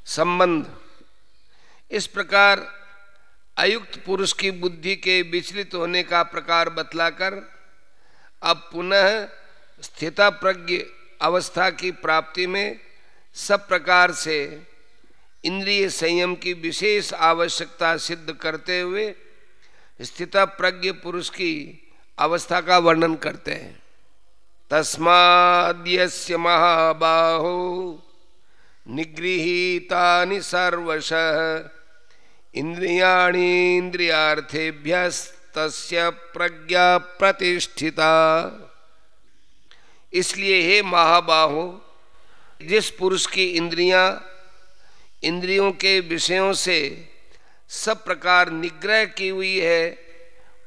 संबंध। इस प्रकार अयुक्त पुरुष की बुद्धि के विचलित होने का प्रकार बतलाकर अब पुनः स्थितप्रज्ञ अवस्था की प्राप्ति में सब प्रकार से इंद्रिय संयम की विशेष आवश्यकता सिद्ध करते हुए स्थितप्रज्ञ पुरुष की अवस्था का वर्णन करते हैं। तस्माद्यस्य महाबाहो निगृहीतानि सर्वशः इंद्रियाणि इंद्रियार्थेभ्यस्तस्य प्रज्ञा प्रतिष्ठिता। इसलिए हे महाबाहो, जिस पुरुष की इंद्रियां इंद्रियों के विषयों से सब प्रकार निग्रह की हुई है,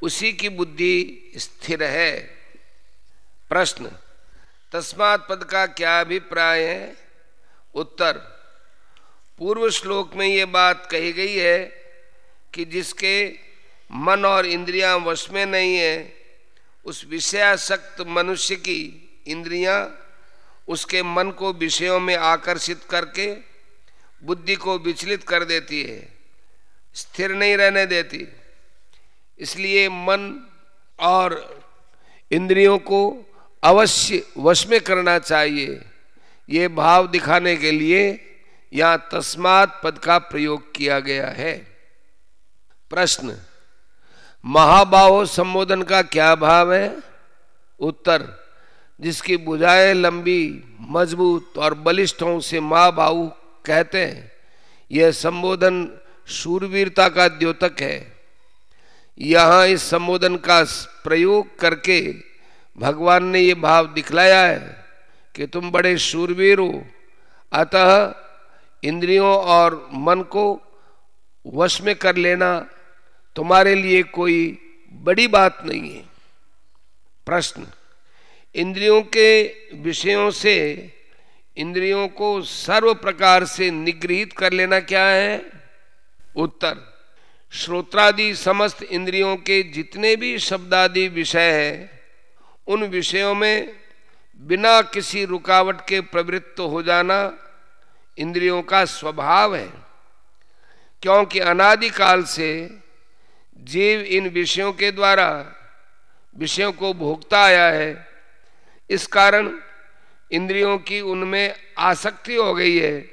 उसी की बुद्धि स्थिर है। प्रश्न, तस्मात् पद का क्या अभिप्राय है? उत्तर, पूर्व श्लोक में ये बात कही गई है कि जिसके मन और इंद्रियां वश में नहीं है, उस विषयासक्त मनुष्य की इंद्रियां उसके मन को विषयों में आकर्षित करके बुद्धि को विचलित कर देती है, स्थिर नहीं रहने देती। इसलिए मन और इंद्रियों को अवश्य वश में करना चाहिए। ये भाव दिखाने के लिए यहाँ तस्मात् पद का प्रयोग किया गया है। प्रश्न, महाबाहो संबोधन का क्या भाव है? उत्तर, जिसकी भुजाएं लंबी, मजबूत और बलिष्ठ हों से महाबाहु कहते हैं। यह संबोधन शूरवीरता का द्योतक है। यहाँ इस संबोधन का प्रयोग करके भगवान ने ये भाव दिखलाया है कि तुम बड़े शूरवीर हो, अतः इंद्रियों और मन को वश में कर लेना तुम्हारे लिए कोई बड़ी बात नहीं है। प्रश्न, इंद्रियों के विषयों से इंद्रियों को सर्व प्रकार से निगृहित कर लेना क्या है? उत्तर, श्रोत्रादि समस्त इंद्रियों के जितने भी शब्दादि विषय हैं, उन विषयों में बिना किसी रुकावट के प्रवृत्त हो जाना इंद्रियों का स्वभाव है। क्योंकि अनादिकाल से जीव इन विषयों के द्वारा विषयों को भोगता आया है। इस कारण इंद्रियों की उनमें आसक्ति हो गई है।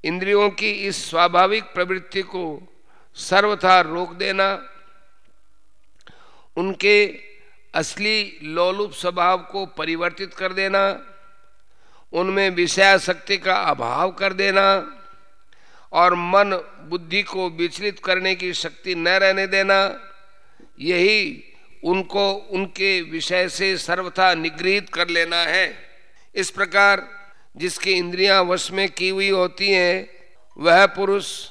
इंद्रियों की इस स्वाभाविक प्रवृत्ति को सर्वथा रोक देना, उनके असली लोलुप स्वभाव को परिवर्तित कर देना, उनमें विषयासक्ति का अभाव कर देना और मन बुद्धि को विचलित करने की शक्ति न रहने देना, यही उनको उनके विषय से सर्वथा निगृहित कर लेना है। इस प्रकार जिसकी इंद्रियां वश में की हुई होती हैं, वह पुरुष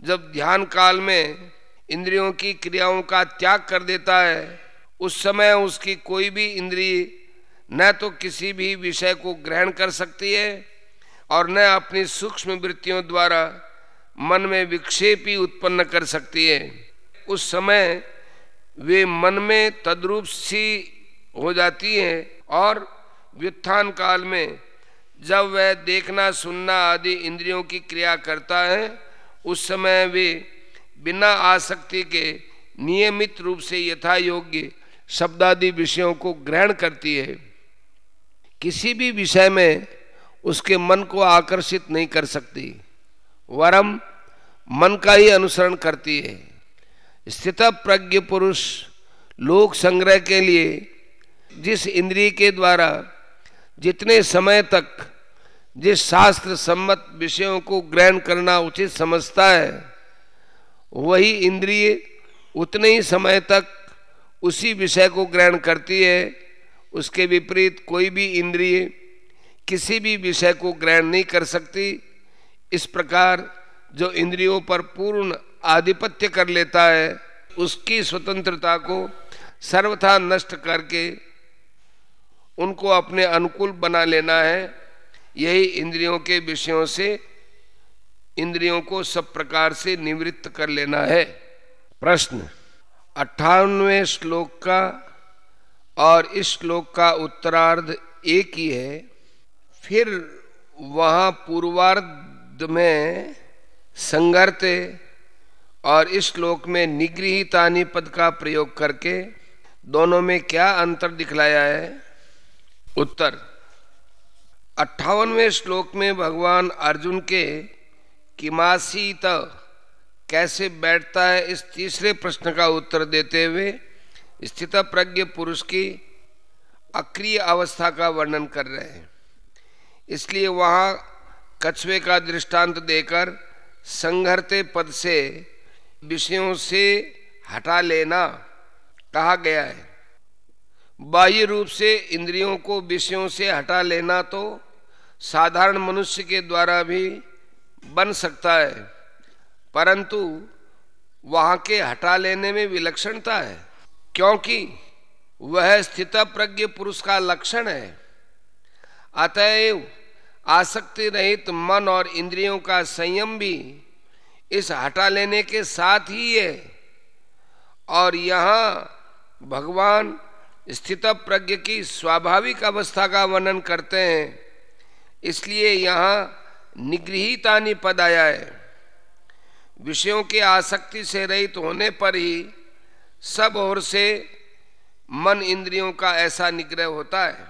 जब ध्यान काल में इंद्रियों की क्रियाओं का त्याग कर देता है, उस समय उसकी कोई भी इंद्रिय न तो किसी भी विषय को ग्रहण कर सकती है और न अपनी सूक्ष्म वृत्तियों द्वारा मन में विक्षेप ही उत्पन्न कर सकती है। उस समय वे मन में तद्रूप सी हो जाती हैं और व्युत्थान काल में जब वह देखना सुनना आदि इंद्रियों की क्रिया करता है, उस समय वे बिना आसक्ति के नियमित रूप से यथा योग्य शब्दादि विषयों को ग्रहण करती है। किसी भी विषय में उसके मन को आकर्षित नहीं कर सकती, वरम मन का ही अनुसरण करती है। स्थितप्रज्ञ पुरुष लोक संग्रह के लिए जिस इंद्रिय के द्वारा जितने समय तक जिस शास्त्र सम्मत विषयों को ग्रहण करना उचित समझता है, वही इंद्रिय उतने ही समय तक उसी विषय को ग्रहण करती है। उसके विपरीत कोई भी इंद्रिय किसी भी विषय को ग्रहण नहीं कर सकती। इस प्रकार जो इंद्रियों पर पूर्ण आधिपत्य कर लेता है, उसकी स्वतंत्रता को सर्वथा नष्ट करके उनको अपने अनुकूल बना लेना है। यही इंद्रियों के विषयों से इंद्रियों को सब प्रकार से निवृत्त कर लेना है। प्रश्न, 58वें श्लोक का और इस श्लोक का उत्तरार्ध एक ही है। फिर वहां पूर्वार्ध शब्द में संगर्ते और इस श्लोक में निगृहीतानि पद का प्रयोग करके दोनों में क्या अंतर दिखलाया है? उत्तर, 58वें श्लोक में भगवान अर्जुन के किमासीत कैसे बैठता है, इस तीसरे प्रश्न का उत्तर देते हुए स्थितप्रज्ञ पुरुष की अक्रिय अवस्था का वर्णन कर रहे हैं। इसलिए वहाँ कछुए का दृष्टांत देकर संघर्ते पद से विषयों से हटा लेना कहा गया है। बाह्य रूप से इंद्रियों को विषयों से हटा लेना तो साधारण मनुष्य के द्वारा भी बन सकता है, परंतु वहाँ के हटा लेने में विलक्षणता है, क्योंकि वह स्थितप्रज्ञ पुरुष का लक्षण है। अतएव आसक्ति रहित मन और इंद्रियों का संयम भी इस हटा लेने के साथ ही है। और यहाँ भगवान स्थितप्रज्ञ की स्वाभाविक अवस्था का वर्णन करते हैं, इसलिए यहाँ निगृहीतानि पद आया है। विषयों की आसक्ति से रहित होने पर ही सब ओर से मन इंद्रियों का ऐसा निग्रह होता है।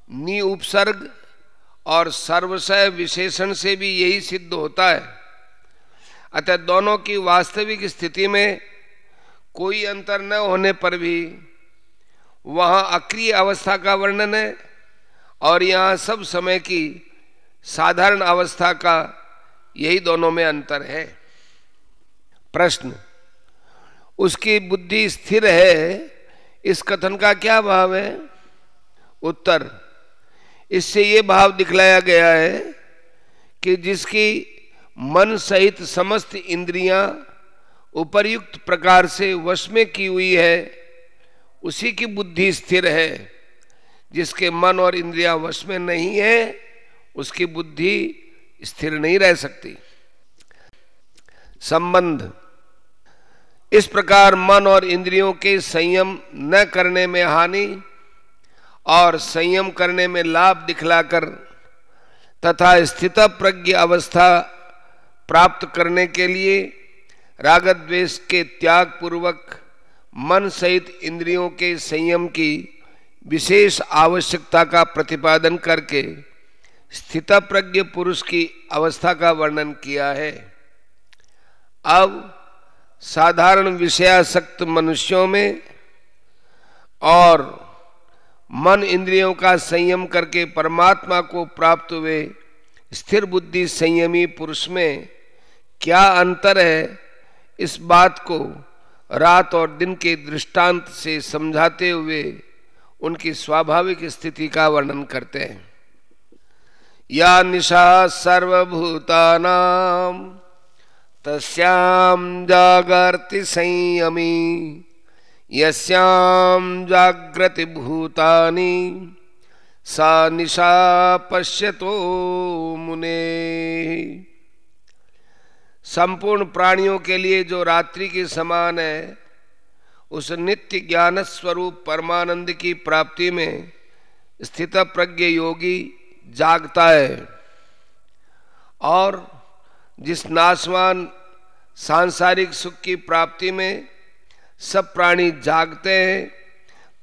नि उपसर्ग और सर्वशय विशेषण से भी यही सिद्ध होता है। अतः दोनों की वास्तविक स्थिति में कोई अंतर न होने पर भी वहाँ अक्रिय अवस्था का वर्णन है और यहाँ सब समय की साधारण अवस्था का, यही दोनों में अंतर है। प्रश्न, उसकी बुद्धि स्थिर है, इस कथन का क्या भाव है? उत्तर, इससे ये भाव दिखलाया गया है कि जिसकी मन सहित समस्त इंद्रियां उपर्युक्त प्रकार से वश में की हुई है, उसी की बुद्धि स्थिर है। जिसके मन और इंद्रियां वश में नहीं है, उसकी बुद्धि स्थिर नहीं रह सकती। संबंध, इस प्रकार मन और इंद्रियों के संयम न करने में हानि और संयम करने में लाभ दिखलाकर तथा स्थितप्रज्ञ अवस्था प्राप्त करने के लिए राग द्वेष के त्याग पूर्वक मन सहित इंद्रियों के संयम की विशेष आवश्यकता का प्रतिपादन करके स्थितप्रज्ञ पुरुष की अवस्था का वर्णन किया है। अब साधारण विषयासक्त मनुष्यों में और मन इंद्रियों का संयम करके परमात्मा को प्राप्त हुए स्थिर बुद्धि संयमी पुरुष में क्या अंतर है, इस बात को रात और दिन के दृष्टांत से समझाते हुए उनकी स्वाभाविक स्थिति का वर्णन करते हैं। या निशा सर्वभूतानां तस्यां जागर्ति संयमी यस्यां जागृति भूतानि सा निशा पश्यतो मुने। संपूर्ण प्राणियों के लिए जो रात्रि के समान है, उस नित्य ज्ञान स्वरूप परमानंद की प्राप्ति में स्थितप्रज्ञ योगी जागता है। और जिस नाशवान सांसारिक सुख की प्राप्ति में सब प्राणी जागते हैं,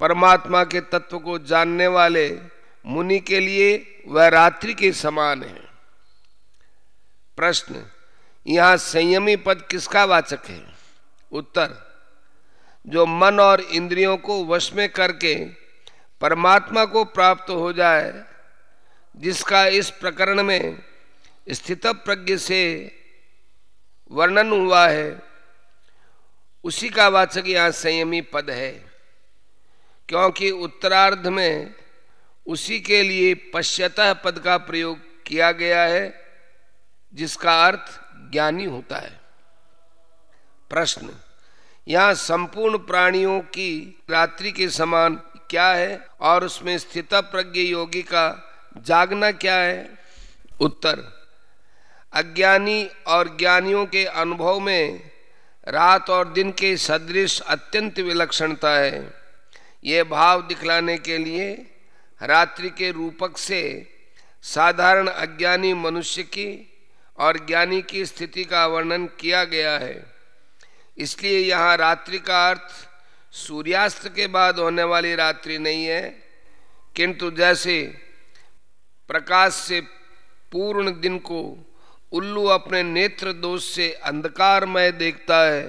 परमात्मा के तत्व को जानने वाले मुनि के लिए वह रात्रि के समान है। प्रश्न, यहाँ संयमी पद किसका वाचक है? उत्तर, जो मन और इंद्रियों को वश में करके परमात्मा को प्राप्त हो जाए, जिसका इस प्रकरण में स्थितप्रज्ञ से वर्णन हुआ है, उसी का वाचक यहाँ संयमी पद है। क्योंकि उत्तरार्ध में उसी के लिए पश्यतः पद का प्रयोग किया गया है, जिसका अर्थ ज्ञानी होता है। प्रश्न, यहाँ संपूर्ण प्राणियों की रात्रि के समान क्या है और उसमें स्थितप्रज्ञ योगी का जागना क्या है? उत्तर, अज्ञानी और ज्ञानियों के अनुभव में रात और दिन के सदृश अत्यंत विलक्षणता है। यह भाव दिखलाने के लिए रात्रि के रूपक से साधारण अज्ञानी मनुष्य की और ज्ञानी की स्थिति का वर्णन किया गया है। इसलिए यहाँ रात्रि का अर्थ सूर्यास्त के बाद होने वाली रात्रि नहीं है, किंतु जैसे प्रकाश से पूर्ण दिन को उल्लू अपने नेत्र दोष से अंधकारमय देखता है,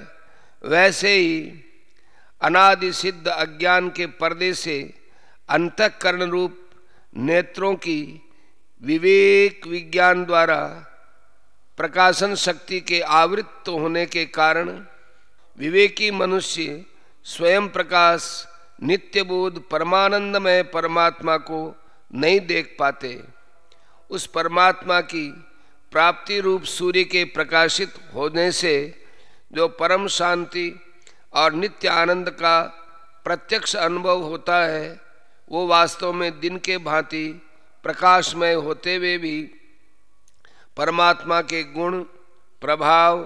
वैसे ही अनादि सिद्ध अज्ञान के पर्दे से अंतःकरण रूप नेत्रों की विवेक विज्ञान द्वारा प्रकाशन शक्ति के आवृत्त होने के कारण विवेकी मनुष्य स्वयं प्रकाश नित्यबोध परमानंदमय परमात्मा को नहीं देख पाते। उस परमात्मा की प्राप्ति रूप सूर्य के प्रकाशित होने से जो परम शांति और नित्य आनंद का प्रत्यक्ष अनुभव होता है, वो वास्तव में दिन के भांति प्रकाशमय होते हुए भी परमात्मा के गुण, प्रभाव,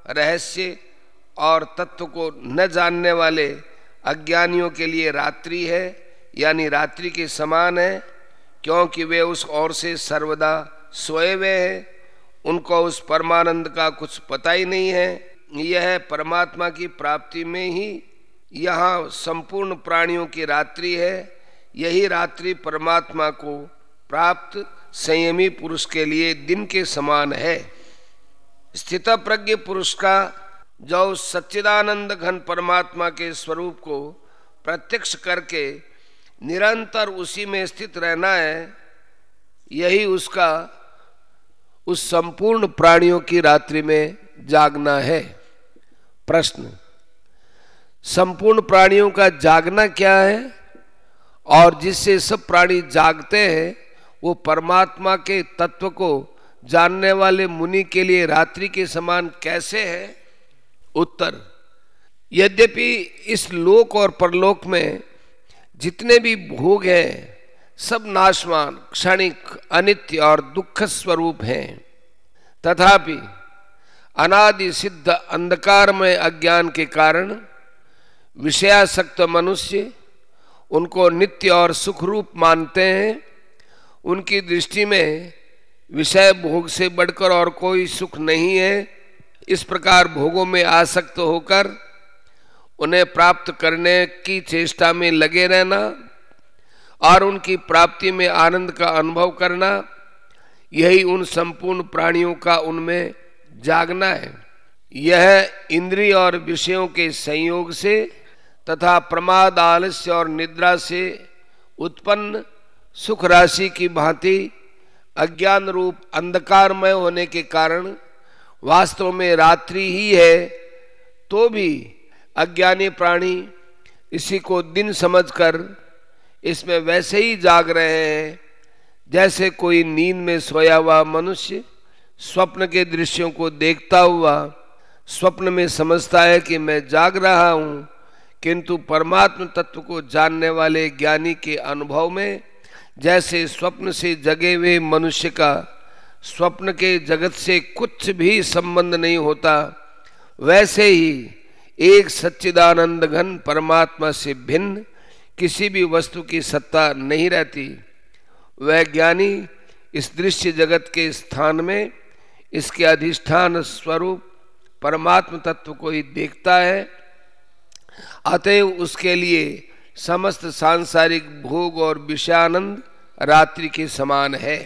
रहस्य और तत्व को न जानने वाले अज्ञानियों के लिए रात्रि है, यानी रात्रि के समान है, क्योंकि वे उस ओर से सर्वदा सोए हुए हैं। उनको उस परमानंद का कुछ पता ही नहीं है। यह परमात्मा की प्राप्ति में ही यहाँ संपूर्ण प्राणियों की रात्रि है। यही रात्रि परमात्मा को प्राप्त संयमी पुरुष के लिए दिन के समान है। स्थितप्रज्ञ पुरुष का जो सच्चिदानंद घन परमात्मा के स्वरूप को प्रत्यक्ष करके निरंतर उसी में स्थित रहना है, यही उसका उस संपूर्ण प्राणियों की रात्रि में जागना है। प्रश्न: संपूर्ण प्राणियों का जागना क्या है और जिससे सब प्राणी जागते हैं, वो परमात्मा के तत्व को जानने वाले मुनि के लिए रात्रि के समान कैसे है? उत्तर: यद्यपि इस लोक और परलोक में जितने भी भोग हैं सब नाशवान, क्षणिक, अनित्य और दुख स्वरूप हैं, तथापि अनादि सिद्ध अंधकारमय अज्ञान के कारण विषयासक्त मनुष्य उनको नित्य और सुख रूप मानते हैं। उनकी दृष्टि में विषय भोग से बढ़कर और कोई सुख नहीं है। इस प्रकार भोगों में आसक्त होकर उन्हें प्राप्त करने की चेष्टा में लगे रहना और उनकी प्राप्ति में आनंद का अनुभव करना, यही उन संपूर्ण प्राणियों का उनमें जागना है। यह इंद्रिय और विषयों के संयोग से तथा प्रमाद, आलस्य और निद्रा से उत्पन्न सुख राशि की भांति अज्ञान रूप अंधकारमय होने के कारण वास्तव में रात्रि ही है, तो भी अज्ञानी प्राणी इसी को दिन समझकर इसमें वैसे ही जाग रहे हैं जैसे कोई नींद में सोया हुआ मनुष्य स्वप्न के दृश्यों को देखता हुआ स्वप्न में समझता है कि मैं जाग रहा हूँ, किंतु परमात्म तत्व को जानने वाले ज्ञानी के अनुभव में जैसे स्वप्न से जगे हुए मनुष्य का स्वप्न के जगत से कुछ भी संबंध नहीं होता, वैसे ही एक सच्चिदानंद घन परमात्मा से भिन्न किसी भी वस्तु की सत्ता नहीं रहती। वह ज्ञानी इस दृश्य जगत के स्थान में इसके अधिष्ठान स्वरूप परमात्म तत्व को ही देखता है। अतएव उसके लिए समस्त सांसारिक भोग और विषयानंद रात्रि के समान है।